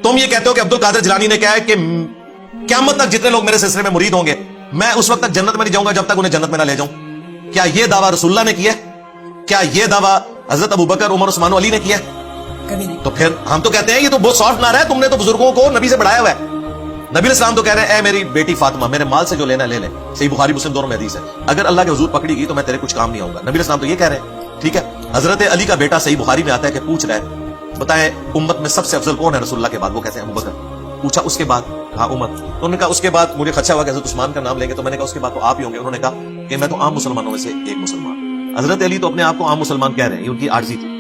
तुम ये कहते हो कि अब्दुल कादिर जिलानी ने कहा है कि क़यामत तक जितने लोग मेरे सिलसिले में मुरीद होंगे मैं उस वक्त तक जन्नत में नहीं जाऊंगा जब तक उन्हें जन्नत में ना ले जाऊं। क्या यह दावा रसूलुल्लाह ने किया? क्या यह दावा हजरत अबू बकर, उमर, उस्मान, अली ने किया? कभी नहीं। तो फिर हम तो कहते हैं ये तो बहुत सॉफ्ट नारा है, तुमने तो बुजुर्गों को नबी से बढ़ाया हुआ है। नबी इस्लाम तो कह रहे हैं, ए मेरी बेटी फातिमा, मेरे माल से जो लेना ले ले। सही बुखारी मुस्लिम दोनों में हदीस है, अगर अल्लाह के हुजूर पकड़ेगी तो मैं तेरे कुछ काम नहीं आऊंगा। नबी इस्लाम तो ये कह रहे हैं, ठीक है। हजरत अली का बेटा सही बुखारी में आता है कि पूछ रहा है, बताएं उम्मत में सबसे अफजल कौन है रसूलुल्लाह के बाद? वो कहते हैं अबू बकर। पूछा उसके बाद? हाँ उमर। तो उन्होंने कहा उसके बाद मुझे खदशा हुआ कि हजरत उस्मान का नाम लेंगे, तो मैंने कहा उसके बाद तो आप ही होंगे। उन्होंने कहा कि मैं तो आम मुसलमानों में से एक मुसलमान। हजरत अली तो अपने आप को आम मुसलमान कह रहे हैं, ये उनकी आर्जी थी।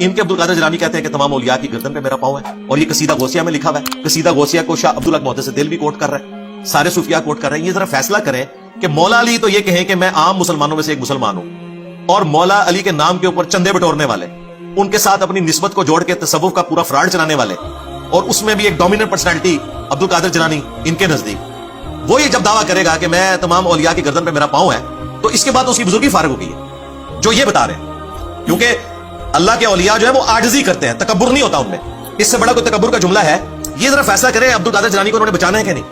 इनके अब्दुल कादिर जिलानी कहते हैं कि तमाम औलिया की गर्दन पे मेरा पाँव है, और ये कसीदा गौसिया में लिखा हुआ है। कसीदा गौसिया को शाह अब्दुल हक मुहद्दिस दिल भी कोट कर रहे हैं, सारे सूफिया कोट कर रहे हैं। ये जरा फैसला करें कि मौला अली तो ये कहें कि मैं आम मुसलमानों में से एक मुसलमान हूं, और मौला अली के नाम के ऊपर चंदे बटोरने वाले, उनके साथ अपनी निस्बत को जोड़ के तसव्वुफ का पूरा फ्रॉड चलाने वाले, और उसमें भी एक डोमिनेंट पर्सनालिटी अब्दुल कादिर जिलानी इनके नजदीक, वो ये जब दावा करेगा कि मैं तमाम औलिया की गर्दन पे मेरा पाँव है, तो इसके बाद उसकी बुजुर्गी फारग हो गई है, जो ये बता रहे हैं। क्योंकि अल्लाह के औलिया जो है वो आजिजी करते हैं, तकब्बुर नहीं होता उनमें। इससे बड़ा कोई तकब्बुर का जुमला है? ये जरा फैसला करें अब्दुल कादिर जिलानी को उन्होंने बचाना है कि नहीं।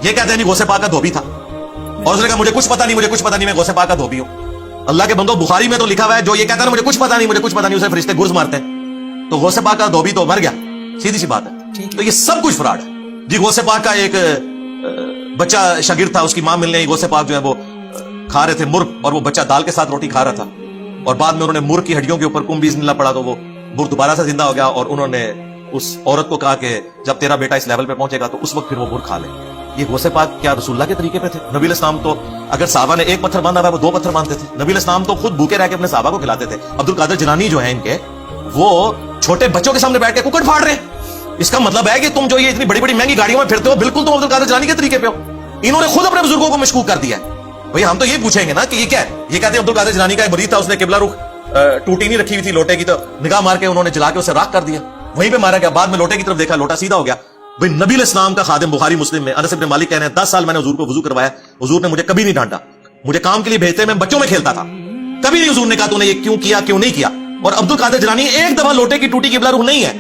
ये कहते हैं नहीं गौसे पाक का धोबी था, और उसने कहा मुझे कुछ पता नहीं, मुझे कुछ पता नहीं, मैं गौसे पाक का धोबी हूं। अल्लाह के बंदो बुखारी में तो लिखा हुआ है, जो ये कहता है मुझे कुछ पता नहीं, मुझे कुछ पता नहीं, उसे फरिश्ते गुर्ज मारते हैं। तो गौसे पाक का धोबी तो मर गया, सीधी सी बात है। तो ये सब कुछ फ्रॉड है जी। गौसे पाक का एक बच्चा शागिर्द था, उसकी मां मिलने आई, गौसे पाक जो है वो खा रहे थे मुर्ग, और वो बच्चा दाल के साथ रोटी खा रहा था, और बाद में उन्होंने मुर्ग की हड्डियों के ऊपर कुंभ बीजनिल्लाह पड़ा, तो वो मुर्ग दोबारा से जिंदा हो गया, और उन्होंने उस औरत को कहा कि जब तेरा बेटा इस लेवल पे पहुंचेगा तो उस वक्त फिर वो मुर्ग खा ले। ये गौसे पाक क्या रसूलुल्लाह के तरीके पे थे? नबी इस्लाम तो अगर साहबा ने एक पत्थर बांधा हुआ, वो दो पत्थर बांधते थे। नबी इस्लाम तो खुद भूखे रह के अपने साहबा को खिलाते थे। अब्दुल कादिर जिलानी जो है इनके, वो छोटे बच्चों के सामने बैठ के कुकड़ फाड़ रहे हैं। इसका मतलब है कि तुम जो ये इतनी बड़ी बड़ी महंगी गाड़ियों में फिरते हो, बिल्कुल तुम अब्दुल कादिर जिलानी के तरीके पे हो। इन्होंने खुद अपने बुजुर्गों को मशकूक कर दिया है। भाई हम तो ये पूछेंगे ना कि ये क्या है। ये कहते हैं अब्दुल कादिर जिलानी का एक मुरीद था, उसने किबला रुख टूटी नहीं रखी हुई थी लोटे की, तो निगाह मार के उन्होंने जला के उसे राख कर दिया, वहीं पे मारा गया। बाद में लोटे की तरफ देखा, लोटा सीधा हो गया। भाई नबी इस्लाम का खादिम, बुखारी मुस्लिम में अनस इब्न मालिक कह रहे हैं 10 साल मैंने हुजूर को वुजू करवाया, हुजूर ने मुझे कभी नहीं डांटा। मुझे काम के लिए भेजते, मैं बच्चों में खेलता था, कभी नहीं हुजूर ने कहा तूने ये क्यों किया, क्यों नहीं किया। और अब्दुल कादिर जिलानी एक दफा लोटे की टूटी किबला रुख नहीं है,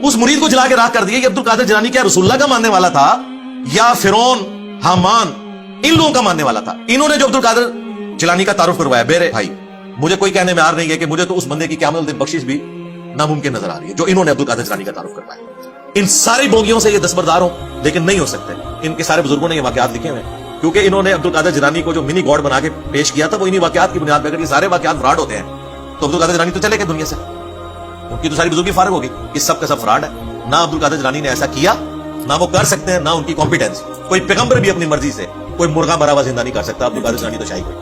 उस मुरीद को जला के राख कर दिया। कि अब्दुल कादिर जिलानी क्या रसूलुल्लाह का मानने वाला था या फिरौन, हामान, इन लोगों का मानने वाला था? इन्होंने जो अब्दुल कादिर जिलानी का तारुफ करवाया, मेरे भाई मुझे कोई कहने में आ नहीं है कि मुझे तो उस बंदे की क़यामत दिन बख्शिश भी नामुमकिन नजर आ रही है जो इन्होंने अब्दुल कादिर जिलानी का तारुफ करवाया। इन सारी बोगियों से ये दस्तबरदार हो, लेकिन नहीं हो सकते। इनके सारे बुजुर्गों ने ये वाकयात लिखे हुए हैं, क्योंकि इन्होंने अब्दुल कादिर जिलानी को जो मिनी गॉड बना के पेश किया था, वो इन्हीं वाकयात की बुनियाद पर। अगर ये सारे वाकयात फ्रॉड होते हैं तो अब्दुल कादिर जिलानी तो चले गए दुनिया से, उनकी तो सारी बुजुर्गी फारग होगी। इस सब का सब फ्रॉड है। ना अब्दुल कादिर जिलानी ने ऐसा किया, ना वो कर सकते हैं, ना उनकी कॉम्पिटेंस। कोई पैगंबर भी अपनी मर्जी से कोई मुर्गा मरा हुआ जिंदा नहीं कर सकता। अब्दुल कादिर जिलानी तो शाही कोई